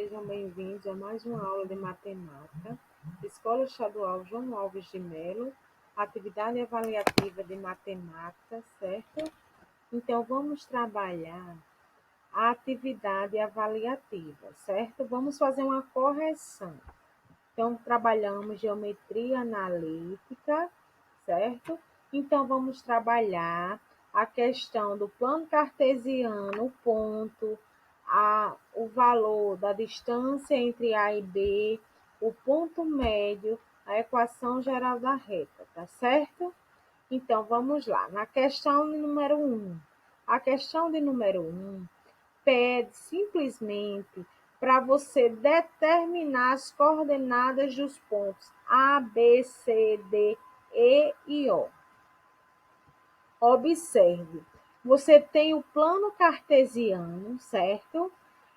sejam bem-vindos a mais uma aula de matemática, Escola Estadual João Alves de Melo, atividade avaliativa de matemática, certo? Então, vamos trabalhar a atividade avaliativa, certo? Vamos fazer uma correção. Então, trabalhamos geometria analítica, certo? Então, vamos trabalhar a questão do plano cartesiano, o ponto, o valor da distância entre A e B, o ponto médio, a equação geral da reta, tá certo? Então, vamos lá. Na questão de número 1. A questão de número 1 pede simplesmente para você determinar as coordenadas dos pontos A, B, C, D, E e O. Observe, você tem o plano cartesiano, certo?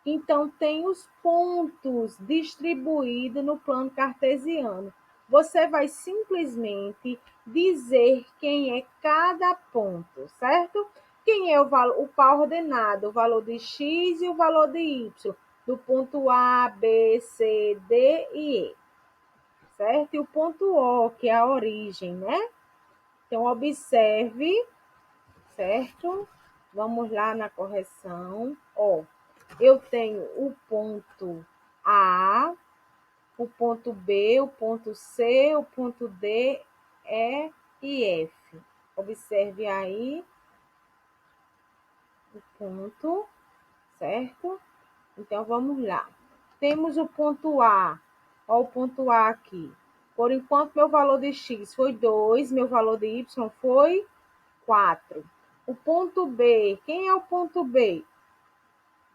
Então, tem os pontos distribuídos no plano cartesiano. Você vai simplesmente dizer quem é cada ponto, certo? Quem é o par ordenado, o valor de x e o valor de y, do ponto A, B, C, D e E, certo? E o ponto O, que é a origem, né? Então, observe, certo? Vamos lá na correção. Ó, eu tenho o ponto A, o ponto B, o ponto C, o ponto D, E e F. Observe aí o ponto, certo? Então, vamos lá. Temos o ponto A. Olha o ponto A aqui. Por enquanto, meu valor de x foi 2, meu valor de y foi 4. O ponto B, quem é o ponto B?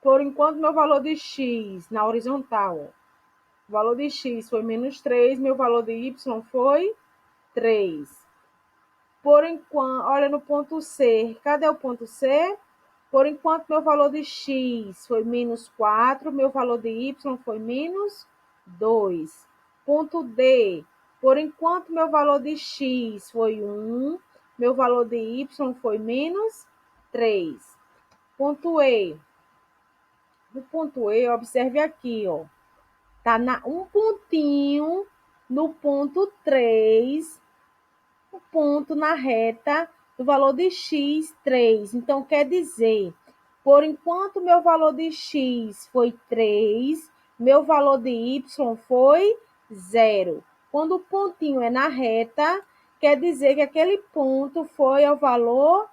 Por enquanto, meu valor de x na horizontal, ó. O valor de x foi menos 3, meu valor de y foi 3. Por enquanto, olha no ponto C. Cadê o ponto C? Por enquanto, meu valor de x foi menos 4, meu valor de y foi menos 2. Ponto D. Por enquanto, meu valor de x foi 1, meu valor de y foi menos 3. Ponto E. No ponto E, observe aqui, ó. Tá um pontinho no ponto 3, o ponto na reta do valor de x, 3. Então, quer dizer, por enquanto meu valor de x foi 3, meu valor de y foi 0. Quando o pontinho é na reta, quer dizer que aquele ponto foi ao valor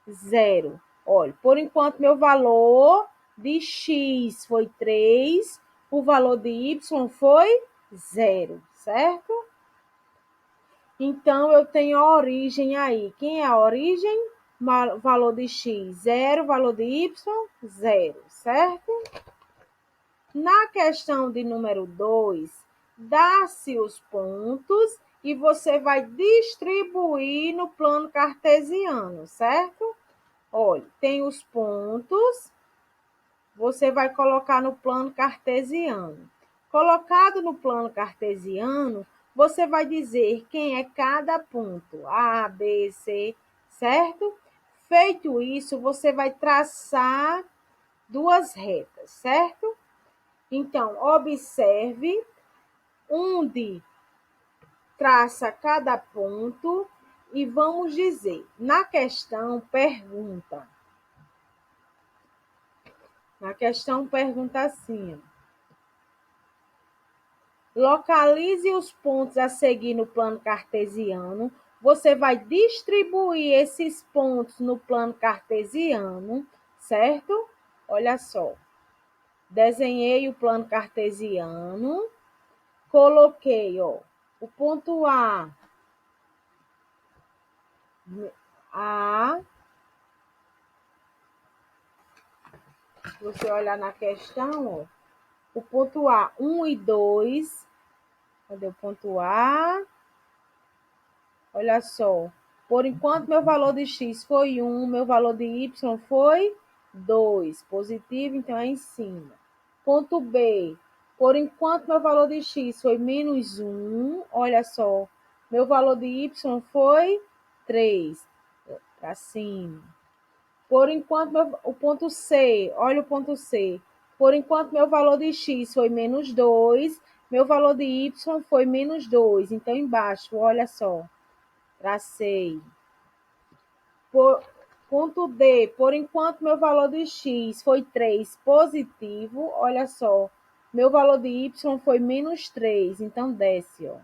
0. Olha, por enquanto meu valor de x foi 3, o valor de y foi 0, certo? Então, eu tenho a origem aí. Quem é a origem? Valor de x, 0, valor de y, 0, certo? Na questão de número 2, dá-se os pontos e você vai distribuir no plano cartesiano, certo? Olha, tem os pontos, você vai colocar no plano cartesiano. Colocado no plano cartesiano, você vai dizer quem é cada ponto, A, B, C, certo? Feito isso, você vai traçar duas retas, certo? Então, observe onde traça cada ponto e vamos dizer, na questão pergunta. Na questão pergunta assim: localize os pontos a seguir no plano cartesiano. Você vai distribuir esses pontos no plano cartesiano, certo? Olha só. Desenhei o plano cartesiano, coloquei, ó, o ponto A, se você olhar na questão, ó, o ponto A, 1 e 2, cadê o ponto A? Olha só, por enquanto meu valor de x foi 1, meu valor de y foi 2, positivo, então é em cima. Ponto B, por enquanto meu valor de x foi menos 1, olha só, meu valor de y foi 3, para cima. Por enquanto, o ponto C, olha o ponto C, Por enquanto, meu valor de x foi menos 2, meu valor de y foi menos 2. Então, embaixo, olha só, tracei. Ponto D, por enquanto, meu valor de x foi 3 positivo, olha só, meu valor de y foi menos 3, então desce, ó,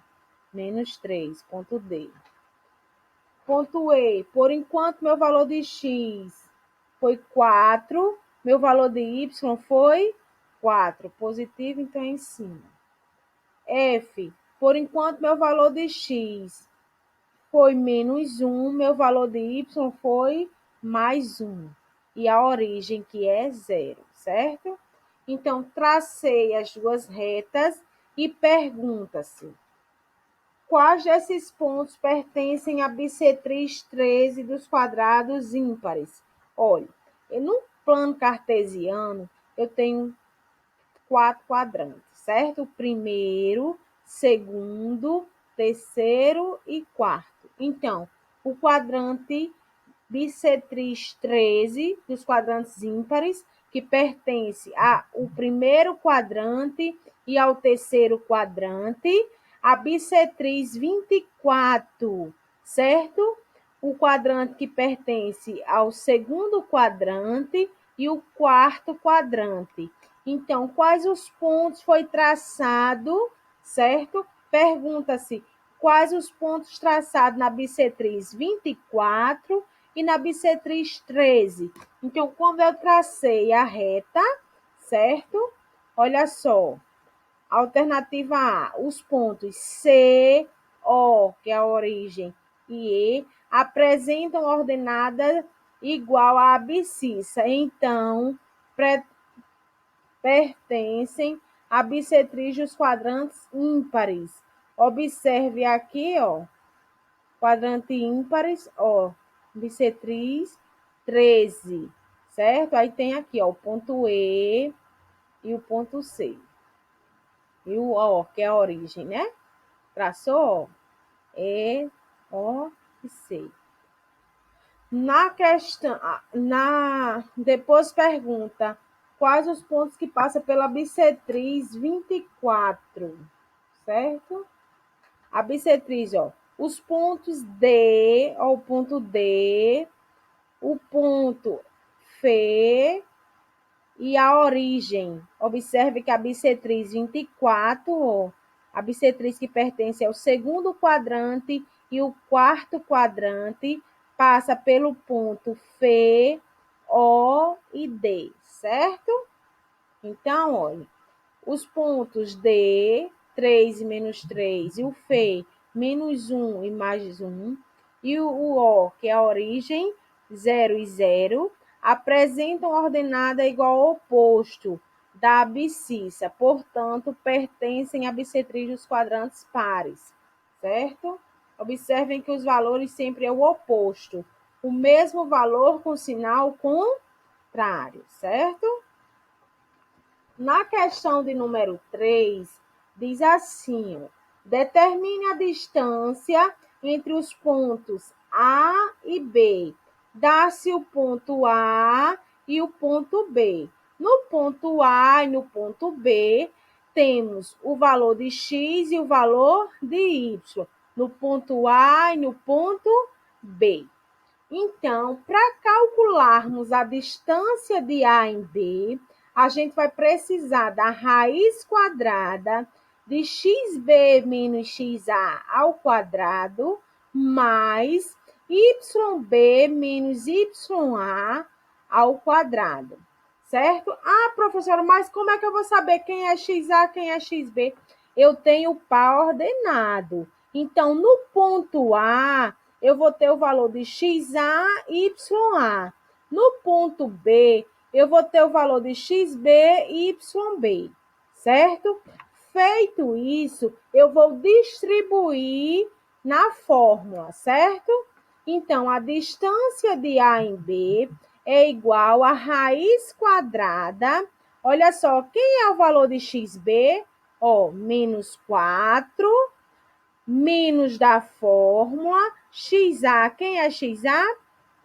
menos 3, ponto D. Ponto E, por enquanto, meu valor de x foi 4, meu valor de y foi 4, positivo, então é em cima. F, por enquanto, meu valor de x foi menos 1, meu valor de y foi mais 1. E a origem, que é 0, certo? Então, tracei as duas retas e pergunta-se: quais desses pontos pertencem à bissetriz 13 dos quadrados ímpares? Olha, no plano cartesiano, eu tenho 4 quadrantes, certo? O primeiro, segundo, terceiro e quarto. Então, o quadrante bissetriz 13 dos quadrantes ímpares, que pertence ao primeiro quadrante e ao terceiro quadrante, a bissetriz 24, certo? O quadrante que pertence ao segundo quadrante e o quarto quadrante. Então, quais os pontos foi traçado, certo? Pergunta-se quais os pontos traçados na bissetriz 24 e na bissetriz 13. Então, quando eu tracei a reta, certo? Olha só, alternativa A, os pontos C, O, que é a origem, e E, apresentam ordenada igual à abscissa. Então, pertencem à bissetriz dos quadrantes ímpares. Observe aqui, ó, quadrante ímpares, ó, bissetriz 13, certo? Aí tem aqui, ó, o ponto E e o ponto C. E o O, que é a origem, né? Traçou, ó, E, O e C. Na questão, depois pergunta quais os pontos que passam pela bissetriz 24, certo? A bissetriz, ó, os pontos D, ó, o ponto D, o ponto F e a origem. Observe que a bissetriz 24, ó, a bissetriz que pertence ao segundo quadrante e o quarto quadrante, passa pelo ponto F, O e D, certo? Então, olha, os pontos D, 3 e menos 3, e o F, menos 1 e mais 1, e o O, que é a origem, 0 e 0, apresentam ordenada igual ao oposto da abscissa, portanto, pertencem à bissetriz dos quadrantes pares, certo? Observem que os valores sempre é o oposto, o mesmo valor com sinal contrário, certo? Na questão de número 3, diz assim: ó, determine a distância entre os pontos A e B. Dá-se o ponto A e o ponto B. No ponto A e no ponto B, temos o valor de x e o valor de y. No ponto A e no ponto B. Então, para calcularmos a distância de A em B, a gente vai precisar da raiz quadrada de xb menos xa ao quadrado mais yb menos ya ao quadrado, certo? Ah, professora, mas como é que eu vou saber quem é xa, quem é xb? Eu tenho o par ordenado. Então, no ponto A, eu vou ter o valor de xa, ya. No ponto B, eu vou ter o valor de xb e yb, certo? Feito isso, eu vou distribuir na fórmula, certo? Então, a distância de A em B é igual a raiz quadrada. Olha só, quem é o valor de xb? Ó, menos 4, menos da fórmula, xa, quem é xa?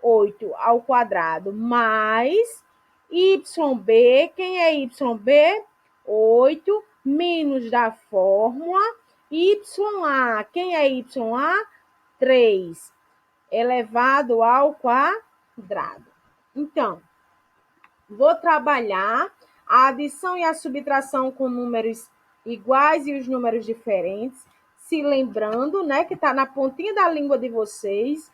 8 ao quadrado, mais YB, quem é YB? 8, menos da fórmula, YA, quem é YA? 3, elevado ao quadrado. Então, vou trabalhar a adição e a subtração com números iguais e os números diferentes, se lembrando, né, que está na pontinha da língua de vocês,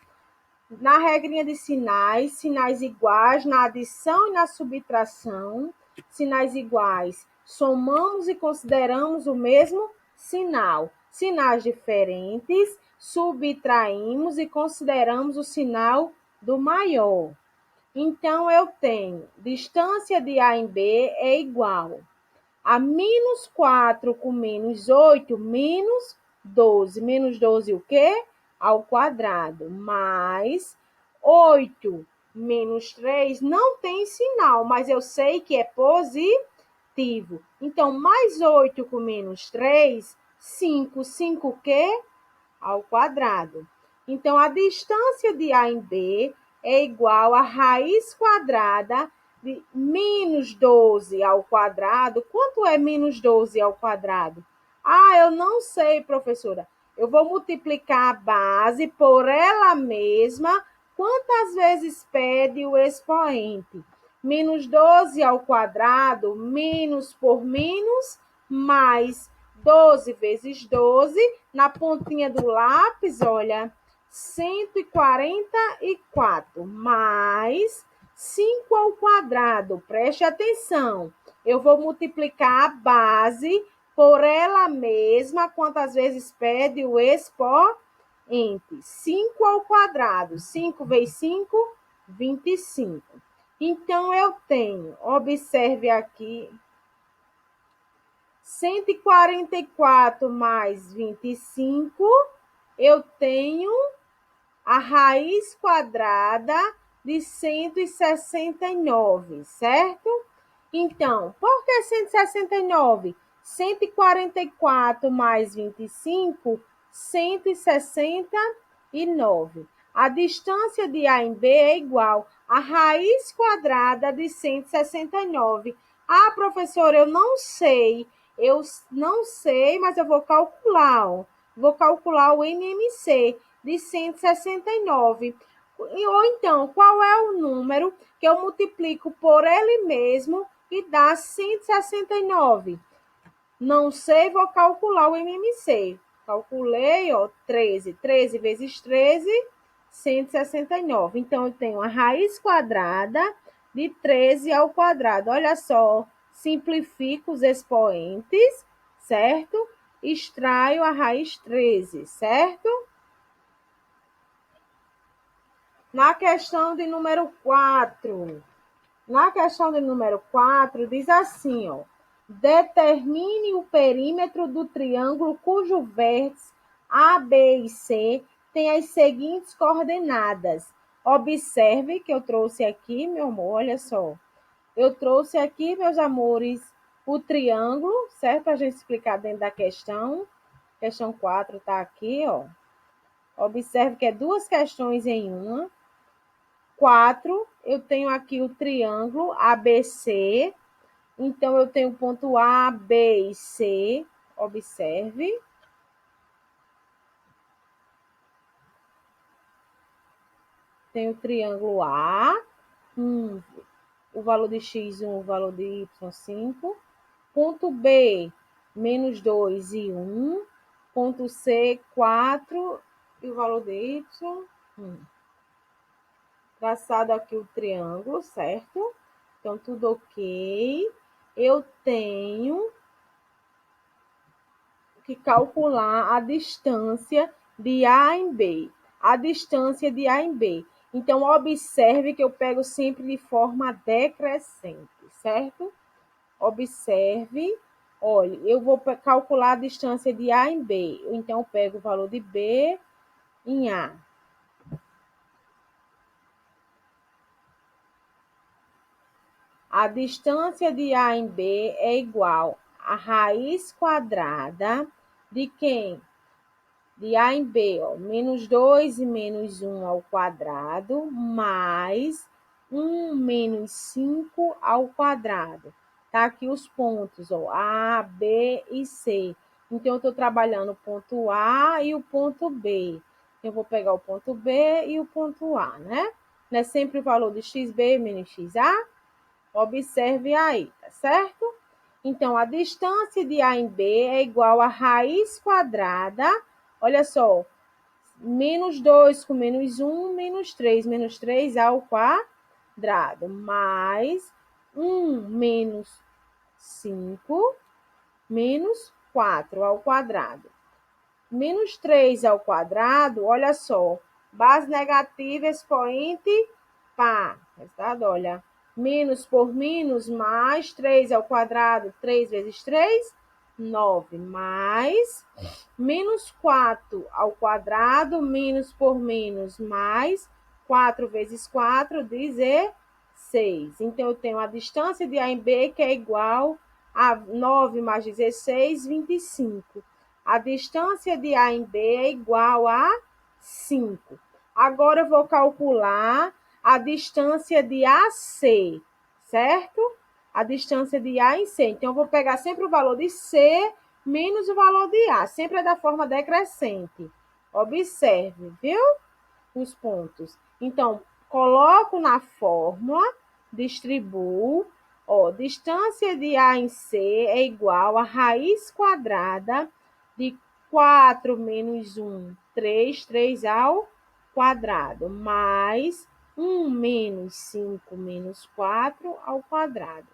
na regrinha de sinais, sinais iguais na adição e na subtração, sinais iguais, somamos e consideramos o mesmo sinal. Sinais diferentes, subtraímos e consideramos o sinal do maior. Então, eu tenho distância de A em B é igual a menos 4 com menos 8, menos 12. Menos 12 o quê? Ao quadrado. Mais 8 menos 3 não tem sinal, mas eu sei que é positivo. Então, mais 8 com menos 3, 5. 5 o quê? Ao quadrado. Então, a distância de A em B é igual a raiz quadrada de menos 12 ao quadrado. Quanto é menos 12 ao quadrado? Ah, eu não sei, professora. Eu vou multiplicar a base por ela mesma. Quantas vezes pede o expoente? Menos 12 ao quadrado, menos por menos, mais 12 vezes 12, na pontinha do lápis, olha, 144, mais 5 ao quadrado. Preste atenção. Eu vou multiplicar a base por ela mesma. Quantas vezes pede o expoente? 5 ao quadrado. 5 vezes 5, 25. Então, eu tenho, observe aqui, 144 mais 25, eu tenho a raiz quadrada de 169, certo? Então, por que 169? 144 mais 25, 169. A distância de A em B é igual a raiz quadrada de 169. Ah, professora, eu não sei, mas eu vou calcular, ó. Vou calcular o NMC de 169. Ou então, qual é o número que eu multiplico por ele mesmo e dá 169? Não sei, vou calcular o MMC. Calculei, ó, 13. 13 vezes 13, 169. Então, eu tenho a raiz quadrada de 13 ao quadrado. Olha só, simplifico os expoentes, certo? Extraio a raiz 13, certo? Na questão de número 4, diz assim, ó. Determine o perímetro do triângulo cujo vértice A, B e C tem as seguintes coordenadas. Observe que eu trouxe aqui, meu amor, olha só. Eu trouxe aqui, meus amores, o triângulo, certo? Para a gente explicar dentro da questão. Questão 4 está aqui, ó. Observe que é duas questões em uma. 4, eu tenho aqui o triângulo ABC. Então, eu tenho o ponto A, B e C. Observe. Tem o triângulo A, o valor de x1, o valor de y5. Ponto B, menos 2 e 1. Ponto C, 4 e o valor de y, 1. Traçado aqui o triângulo, certo? Então, tudo ok. Eu tenho que calcular a distância de A em B. A distância de A em B. Então, observe que eu pego sempre de forma decrescente, certo? Observe. Olha, eu vou calcular a distância de A em B. Então, eu pego o valor de B em A. A distância de A em B é igual a raiz quadrada de quem? De A em B, ó, menos 2 e menos 1 ao quadrado, mais 1 menos 5 ao quadrado. Tá aqui os pontos, ó, A, B e C. Então, eu estou trabalhando o ponto A e o ponto B. Eu vou pegar o ponto B e o ponto A, né? Não é sempre o valor de xb menos xa? Observe aí, tá certo? Então, a distância de A em B é igual a raiz quadrada. Olha só, menos 2 com menos 3 ao quadrado, mais 1 menos 5 menos 4 ao quadrado. Menos 3 ao quadrado, olha só, base negativa, expoente par. Resultado, olha, menos por menos, mais 3 ao quadrado, 3 vezes 3, 9, mais menos 4 ao quadrado, menos por menos, mais 4 vezes 4, 16. Então, eu tenho a distância de A em B, que é igual a 9 mais 16, 25. A distância de A em B é igual a 5. Agora, eu vou calcular a distância de AC, certo? A distância de A em C. Então, eu vou pegar sempre o valor de C menos o valor de A. Sempre é da forma decrescente. Observe, viu? Os pontos. Então, coloco na fórmula, distribuo. Ó, distância de A em C é igual a raiz quadrada de 4 menos 1, 3 ao quadrado, mais 1 menos 5 menos 4 ao quadrado.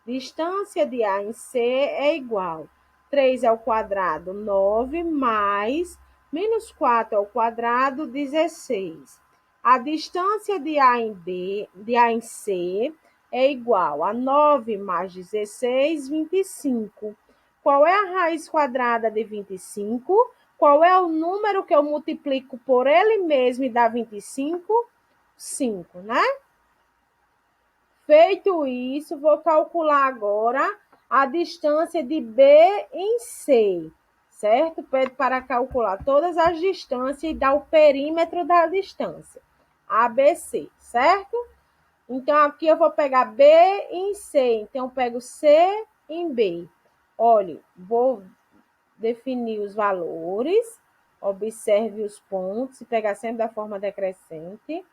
Distância de A em C é igual a 3 ao quadrado, 9, mais menos 4 ao quadrado, 16. A distância de A em B, de A em C, é igual a 9 mais 16, 25. Qual é a raiz quadrada de 25? Qual é o número que eu multiplico por ele mesmo e dá 25? 5, né? Feito isso, vou calcular agora a distância de B em C, certo? Pede para calcular todas as distâncias e dar o perímetro da distância, ABC, certo? Então, aqui eu vou pegar B em C, então eu pego C em B. Olha, vou definir os valores, observe os pontos, e pegar sempre da forma decrescente.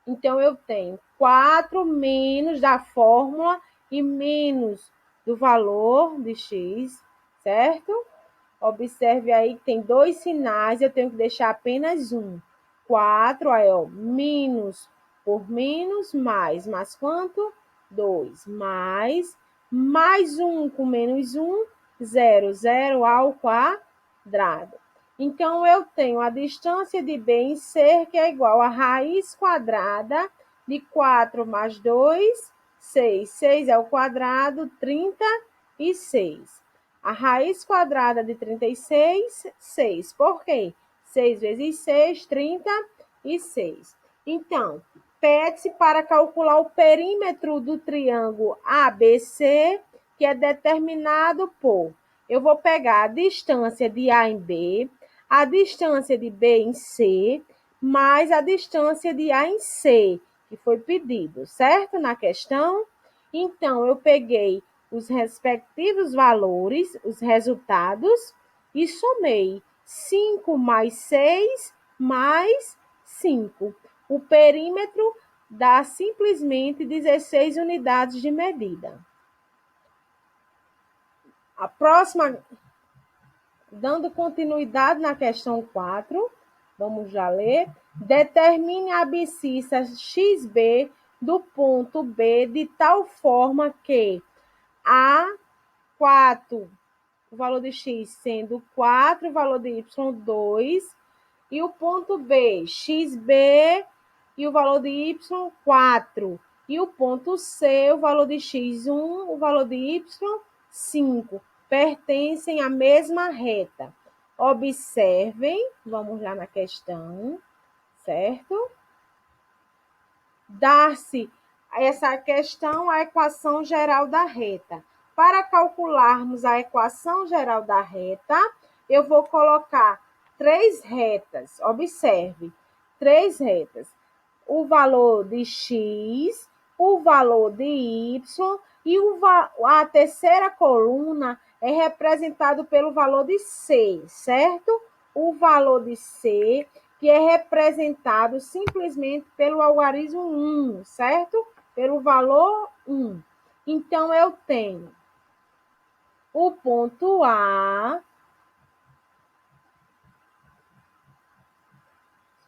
Então, eu tenho 4 menos da fórmula e menos do valor de x, certo? Observe aí que tem dois sinais, eu tenho que deixar apenas um. 4, aí, ó, menos por menos, mais quanto? 2, mais 1 com menos 1, 0, 0 ao quadrado. Então, eu tenho a distância de B em C, que é igual a raiz quadrada de 4 mais 2, 6. 6 ao quadrado, 36. A raiz quadrada de 36, 6. Por quê? 6 vezes 6, 36. Então, pede-se para calcular o perímetro do triângulo ABC, que é determinado por... Eu vou pegar a distância de A em B, a distância de B em C, mais a distância de A em C, que foi pedido, certo? Na questão. Então, eu peguei os respectivos valores, os resultados, e somei 5 mais 6 mais 5. O perímetro dá simplesmente 16 unidades de medida. A próxima, dando continuidade na questão 4, vamos já ler. Determine a abscissa XB do ponto B de tal forma que A4, o valor de x sendo 4, o valor de y 2, e o ponto B, xb, e o valor de y 4, e o ponto C, o valor de x 1, o valor de y 5, pertencem à mesma reta. Observem, vamos lá na questão, certo? Dar-se essa questão a equação geral da reta. Para calcularmos a equação geral da reta, eu vou colocar 3 retas. Observe, 3 retas. O valor de x o valor de y e a terceira coluna é representado pelo valor de c, certo? O valor de c, que é representado simplesmente pelo algarismo 1, certo? Pelo valor 1. Então, eu tenho o ponto A,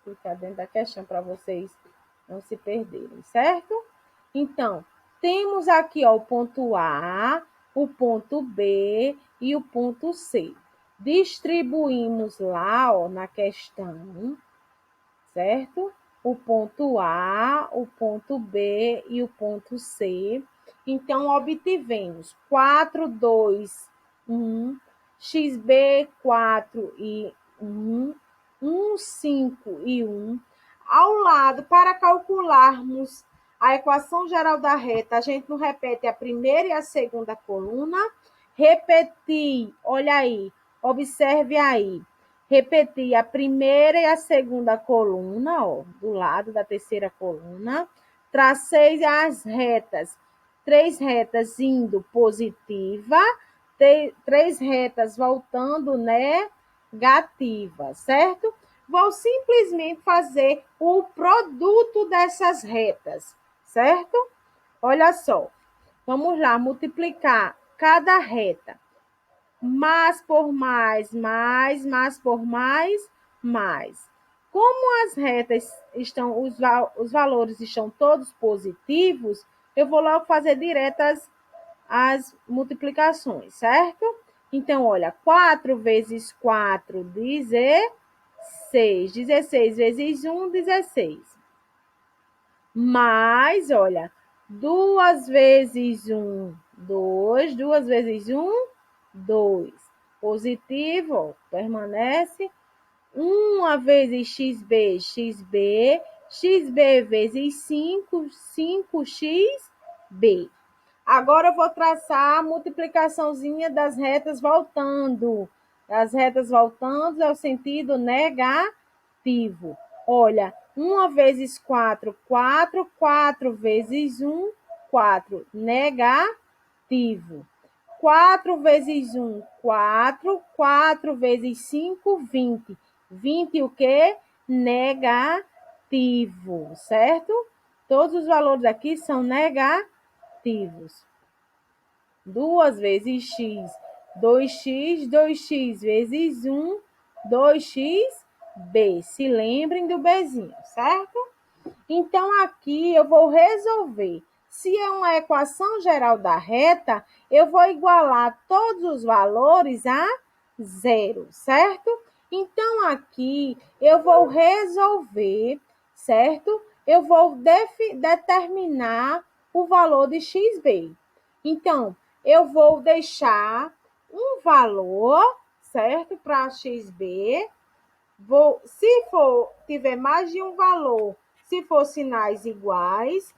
vou explicar dentro da questão para vocês não se perderem, certo? Então, temos aqui ó, o ponto A, o ponto B e o ponto C. Distribuímos lá ó, na questão, certo? O ponto A, o ponto B e o ponto C. Então, obtivemos 4, 2, 1, XB 4 e 1, 1, 5 e 1. Ao lado, para calcularmos a equação geral da reta, a gente não repete a primeira e a segunda coluna. Repetir, olha aí, observe aí. Repetir a primeira e a segunda coluna, ó, do lado da terceira coluna. Tracei as retas. 3 retas indo positiva, 3 retas voltando negativa, certo? Vou simplesmente fazer o produto dessas retas, certo? Olha só, vamos lá, multiplicar cada reta. Mais por mais, mais por mais, mais. Como as retas estão, os valores estão todos positivos, eu vou logo fazer diretas as multiplicações, certo? Então, olha, 4 vezes 4, 16. 16 vezes 1, 16. Mais, olha, 2 vezes 1, 2. 2 vezes 1, 2. Positivo, permanece. 1 vezes xb, xb. Xb vezes 5, 5xb. Agora eu vou traçar a multiplicaçãozinha das retas voltando. As retas voltando é o sentido negativo. Olha, 1 vezes 4, 4. 4 vezes 1, 4. Negativo. 4 vezes 1, 4. 4 vezes 5, 20. 20 o quê? Negativo, certo? Todos os valores aqui são negativos. 2 vezes x, 2x, 2x vezes 1, 2xb. Se lembrem do bezinho, certo? Então, aqui eu vou resolver. Se é uma equação geral da reta, eu vou igualar todos os valores a zero, certo? Então, aqui eu vou resolver, certo? Eu vou determinar o valor de xb. Então, eu vou deixar um valor, certo? Para xb. Se tiver mais de um valor, se for sinais iguais,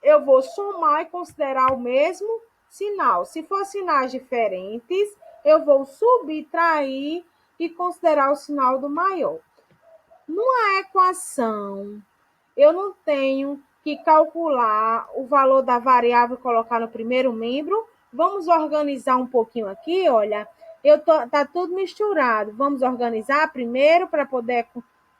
eu vou somar e considerar o mesmo sinal. Se for sinais diferentes, eu vou subtrair e considerar o sinal do maior. Numa equação, eu não tenho que calcular o valor da variável e colocar no primeiro membro. Vamos organizar um pouquinho aqui, olha. Tá tudo misturado. Vamos organizar primeiro para poder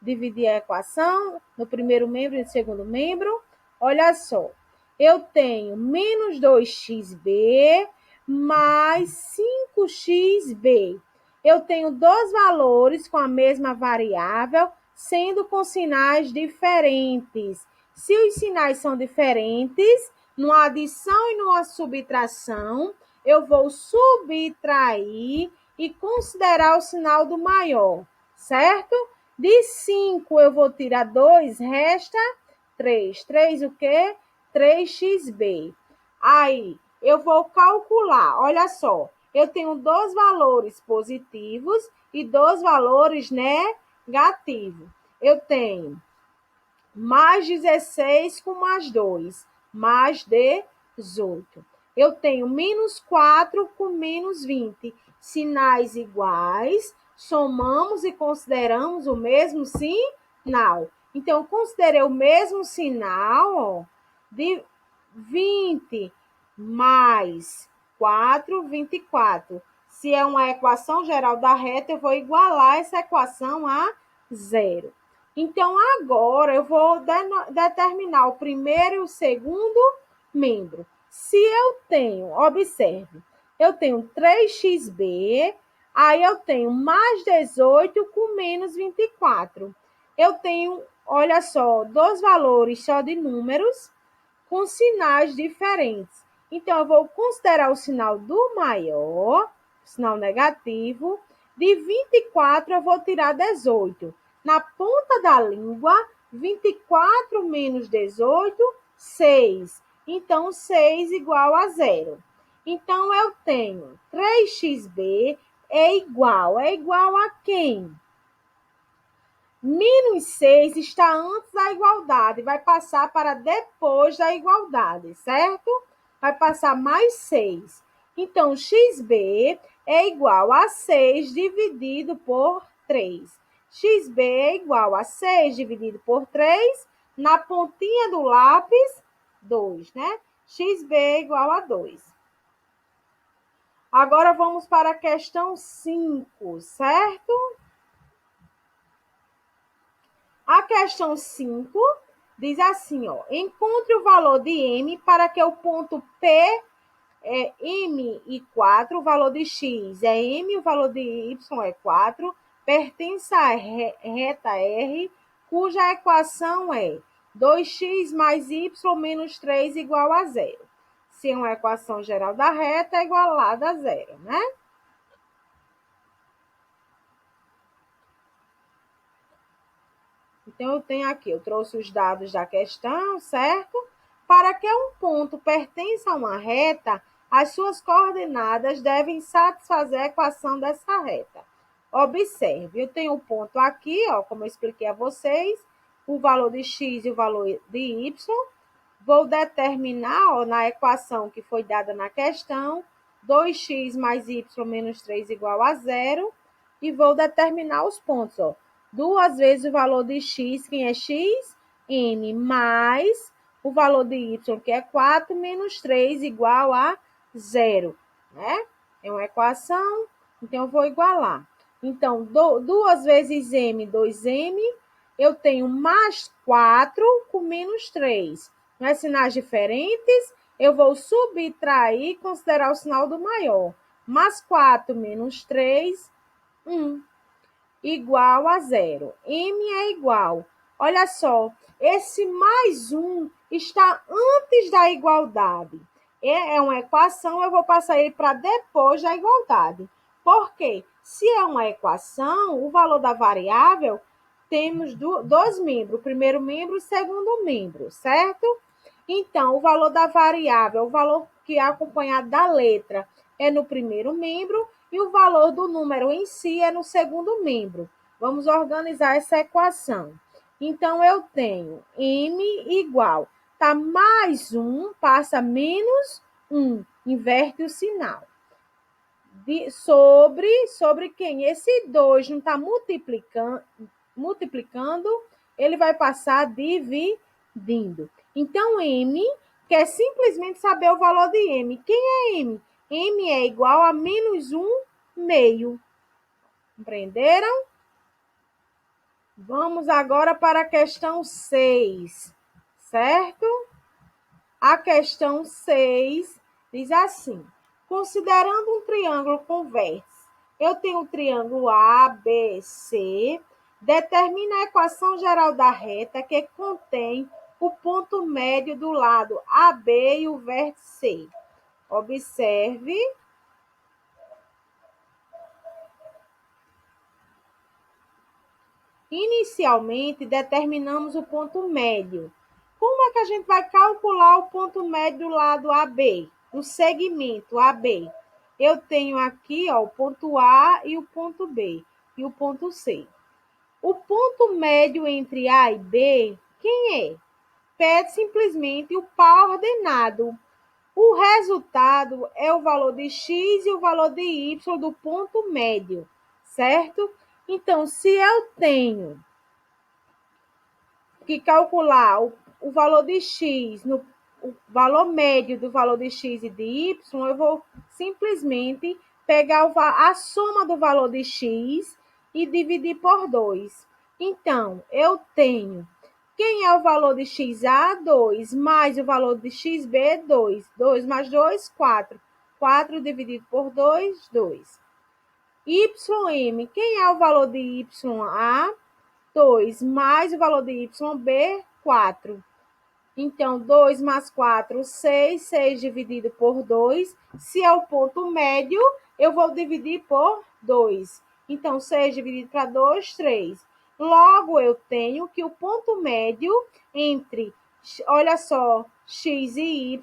dividir a equação no primeiro membro e no segundo membro. Olha só, eu tenho menos 2xb mais 5xb. Eu tenho dois valores com a mesma variável, sendo com sinais diferentes. Se os sinais são diferentes, numa adição e numa subtração, eu vou subtrair e considerar o sinal do maior, certo? De 5 eu vou tirar 2, resta 3. 3 o quê? 3xb. Aí, eu vou calcular, olha só, eu tenho dois valores positivos e dois valores negativos. Eu tenho mais 16 com mais 2, mais 18. Eu tenho menos 4 com menos 20. Sinais iguais, somamos e consideramos o mesmo sinal. Então, eu considerei o mesmo sinal, ó, de 20 mais 4, 24. Se é uma equação geral da reta, eu vou igualar essa equação a zero. Então, agora eu vou determinar o primeiro e o segundo membro. Se eu tenho, observe, eu tenho 3xb, aí eu tenho mais 18 com menos 24. Eu tenho, olha só, dois valores só de números com sinais diferentes. Então, eu vou considerar o sinal do maior, sinal negativo. De 24, eu vou tirar 18. Na ponta da língua, 24 menos 18, 6. Então, 6 igual a zero. Então, eu tenho 3xb é igual a quem? Menos 6 está antes da igualdade, vai passar para depois da igualdade, certo? Vai passar mais 6. Então, xb é igual a 6 dividido por 3. Xb é igual a 6 dividido por 3, na pontinha do lápis, 2, né? Xb é igual a 2. Agora, vamos para a questão 5, certo? A questão 5 diz assim, ó, encontre o valor de M para que o ponto P é M e 4, o valor de X é M, o valor de Y é 4, pertence à reta R, cuja equação é 2x mais y menos 3 igual a zero. Se é uma equação geral da reta, é igualada a zero, né? Então, eu tenho aqui, eu trouxe os dados da questão, certo? Para que um ponto pertença a uma reta, as suas coordenadas devem satisfazer a equação dessa reta. Observe, eu tenho um ponto aqui, ó, como eu expliquei a vocês, o valor de x e o valor de y. Vou determinar, ó, na equação que foi dada na questão, 2x mais y menos 3 igual a zero, e vou determinar os pontos, ó. 2 vezes o valor de x, quem é x? M, mais o valor de y, que é 4, menos 3, igual a zero, né? É uma equação, então eu vou igualar. Então, 2 vezes m, 2m, eu tenho mais 4 com menos 3. Não é sinais diferentes? Eu vou subtrair e considerar o sinal do maior. Mais 4 menos 3, 1 igual a zero. M é igual. Olha só, esse mais 1 está antes da igualdade. É uma equação, eu vou passar ele para depois da igualdade. Por quê? Se é uma equação, o valor da variável, temos dois membros, o primeiro membro e o segundo membro, certo? Então, o valor da variável, o valor que é acompanhado da letra, é no primeiro membro, e o valor do número em si é no segundo membro. Vamos organizar essa equação. Então, eu tenho M igual, tá mais 1, passa menos 1, inverte o sinal. Sobre quem? Esse 2 não está multiplicando, ele vai passar dividindo. Então, M quer simplesmente saber o valor de M. Quem é M? M é igual a menos 1 meio. Compreenderam? Vamos agora para a questão 6, certo? A questão 6 diz assim, considerando um triângulo convexo, eu tenho o triângulo ABC, determina a equação geral da reta que contém o ponto médio do lado AB e o vértice C. Observe. Inicialmente, determinamos o ponto médio. Como é que a gente vai calcular o ponto médio do lado AB, do segmento AB? Eu tenho aqui, ó, o ponto A e o ponto B, e o ponto C. O ponto médio entre A e B, quem é? Pede simplesmente o par ordenado. O resultado é o valor de x e o valor de y do ponto médio, certo? Então, se eu tenho que calcular o valor de x o valor médio do valor de x e de y, eu vou simplesmente pegar a soma do valor de x e dividir por 2. Então, eu tenho, quem é o valor de xa? 2, mais o valor de xb, 2. 2 mais 2, 4. 4 dividido por 2, 2. YM, quem é o valor de YA? 2, mais o valor de YB, 4. Então, 2 mais 4, 6. 6 dividido por 2. Se é o ponto médio, eu vou dividir por 2. Então, 6 dividido para 2, 3. Logo, eu tenho que o ponto médio entre, olha só, x e y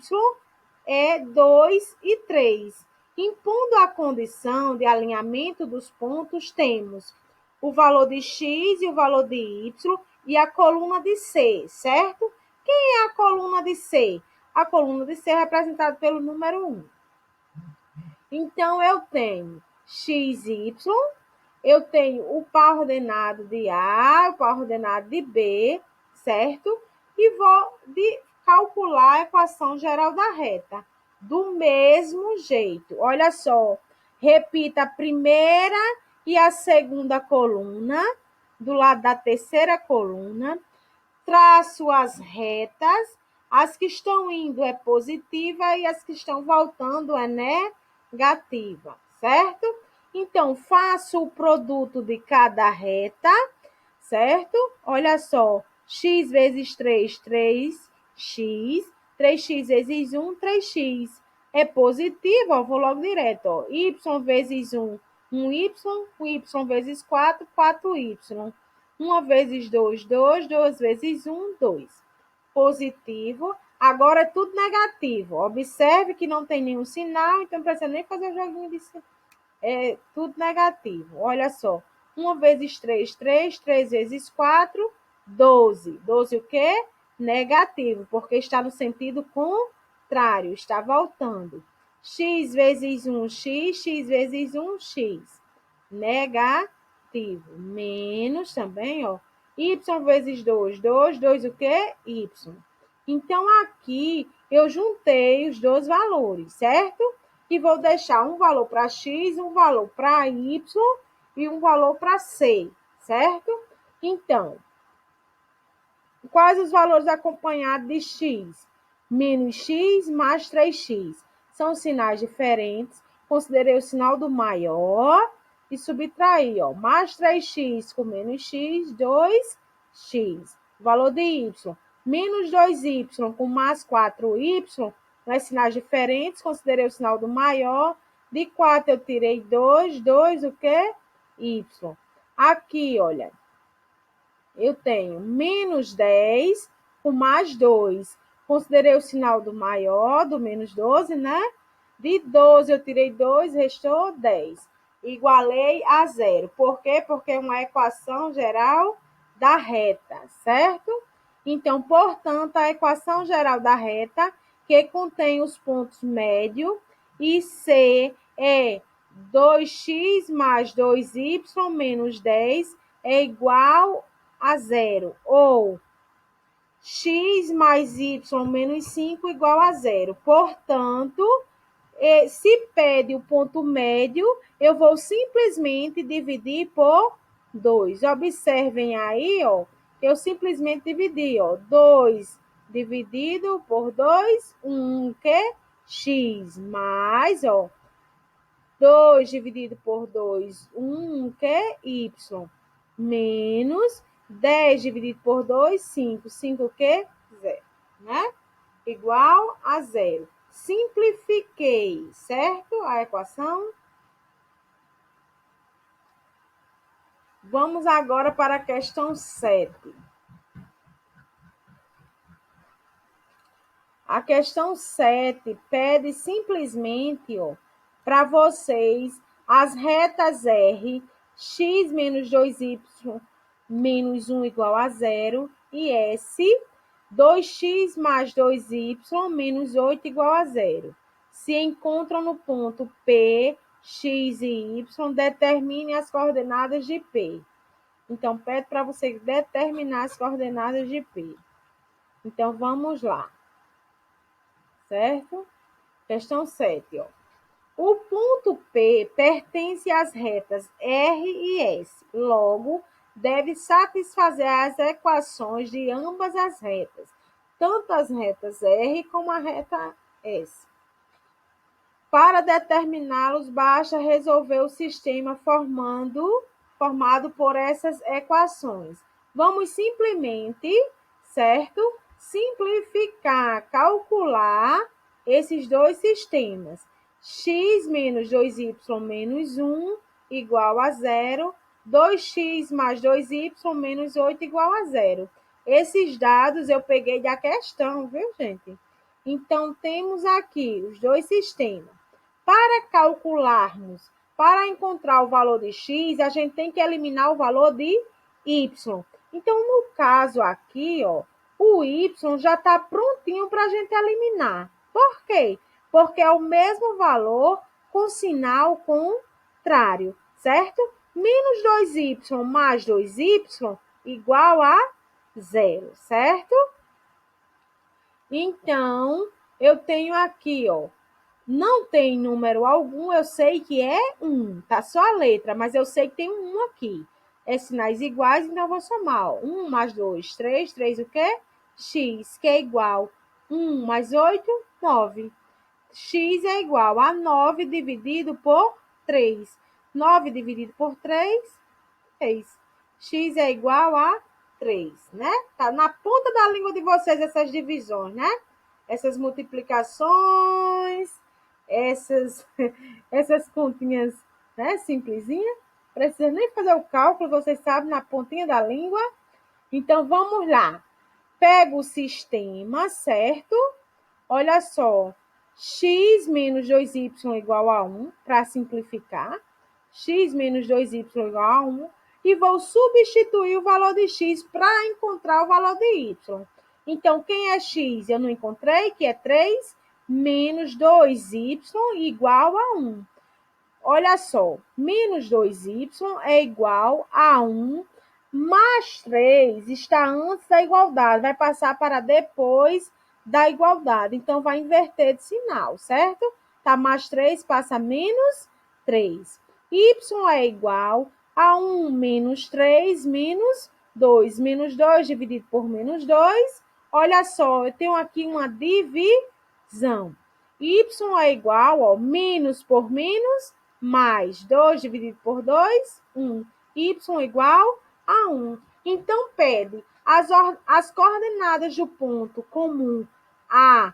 é 2 e 3. Impondo a condição de alinhamento dos pontos, temos o valor de x e o valor de y e a coluna de C, certo? Quem é a coluna de C? A coluna de C é representada pelo número 1. Então, eu tenho x e y, eu tenho o par ordenado de A, o par ordenado de B, certo? E vou calcular a equação geral da reta. Do mesmo jeito. Olha só, repita a primeira e a segunda coluna, do lado da terceira coluna. Traço as retas, as que estão indo é positiva e as que estão voltando é negativa, certo? Então, faço o produto de cada reta, certo? Olha só, x vezes 3, 3x, 3x vezes 1, 3x. É positivo, ó, vou logo direto, ó. Y vezes 1, 1y, 1y vezes 4, 4y. 1 vezes 2, 2, 2 vezes 1, 2. Positivo. Agora é tudo negativo. Observe que não tem nenhum sinal, então não precisa nem fazer o joguinho de é tudo negativo. Olha só. 1 vezes 3, 3. 3 vezes 4, 12. 12 o quê? Negativo, porque está no sentido contrário, está voltando. X vezes 1, x. X vezes 1, x. Negativo. Menos também, ó. Y vezes 2, 2. 2 o quê? Y. Então, aqui eu juntei os dois valores, certo? E vou deixar um valor para x, um valor para y e um valor para c, certo? Então, quais os valores acompanhados de x? Menos x mais 3x. São sinais diferentes. Considerei o sinal do maior e subtraí, ó. Mais 3x com menos x, 2x. Valor de y. Menos 2y com mais 4y. Nas sinais diferentes, considerei o sinal do maior. De 4 eu tirei 2. 2 o quê? Y. Aqui, olha. Eu tenho menos 10 com mais 2. Considerei o sinal do maior, do menos 12, né? De 12 eu tirei 2, restou 10. Igualei a zero. Por quê? Porque é uma equação geral da reta, certo? Então, portanto, a equação geral da reta, que contém os pontos médio, e C é 2x mais 2y menos 10 é igual a zero. Ou x mais y menos 5 igual a zero. Portanto, se pede o ponto médio, eu vou simplesmente dividir por 2. Observem aí, ó, eu simplesmente dividi, ó, 2 dividido por 2, 1, que? X, mais, ó, 2 dividido por 2, 1, que é y, menos 10 dividido por 2, 5. 5 o quê? 0, né? Igual a zero. Simplifiquei, certo? A equação. Vamos agora para a questão 7. A questão 7 pede simplesmente, ó, para vocês as retas R, x menos 2y menos 1 igual a zero, e S, 2x mais 2y menos 8 igual a zero. Se encontram no ponto P, x e y, determine as coordenadas de P. Então, pede para você determinar as coordenadas de P. Então, vamos lá. certo? Questão 7, ó. O ponto P pertence às retas R e S. Logo, deve satisfazer as equações de ambas as retas, tanto as retas R como a reta S. Para determiná-los, basta resolver o sistema formado por essas equações. Vamos simplesmente, certo? Simplificar, calcular esses dois sistemas. X menos 2y menos 1 igual a 0. 2x mais 2y menos 8 igual a 0. Esses dados eu peguei da questão, viu, gente? Então, temos aqui os dois sistemas. Para calcularmos, para encontrar o valor de x, a gente tem que eliminar o valor de y. Então, no caso aqui, ó, o y já está prontinho para a gente eliminar. Por quê? Porque é o mesmo valor com sinal contrário, certo? Menos 2y mais 2y igual a 0, certo? Então, eu tenho aqui, ó, não tem número algum, eu sei que é 1, tá só a letra, mas eu sei que tem um 1 aqui. É sinais iguais, então eu vou somar, ó. 1 mais 2, 3, 3 o quê? X, que é igual 1 mais 8, 9. X é igual a 9 dividido por 3. 9 dividido por 3, 3. X é igual a 3, né? Tá na ponta da língua de vocês essas divisões, né? Essas multiplicações, essas continhas, né, simplesinha. Precisa nem fazer o cálculo, vocês sabem, na pontinha da língua. Então, vamos lá. Pega o sistema, certo? Olha só. X menos 2y igual a 1, para simplificar. X menos 2y igual a 1. E vou substituir o valor de x para encontrar o valor de y. Então, quem é x? Eu não encontrei, que é 3 menos 2y igual a 1. Olha só, menos 2y é igual a 1, mais 3 está antes da igualdade, vai passar para depois da igualdade. Então, vai inverter de sinal, certo? Tá, mais 3 passa menos 3. Y é igual a 1 menos 3 menos 2. Menos 2 dividido por menos 2. Olha só, eu tenho aqui uma divisão. Y é igual, ó, menos por menos, mais 2 dividido por 2, 1. Y igual a 1. Então, pede as coordenadas do ponto comum A,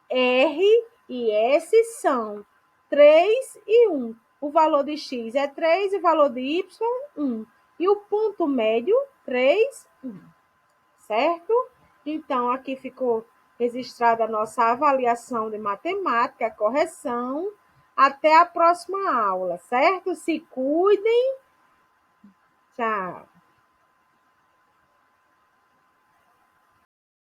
R e S são 3 e 1. O valor de x é 3 e o valor de y, 1. E o ponto médio, 3, 1. Certo? Então, aqui ficou registrada a nossa avaliação de matemática, correção. Até a próxima aula, certo? Se cuidem. Tchau.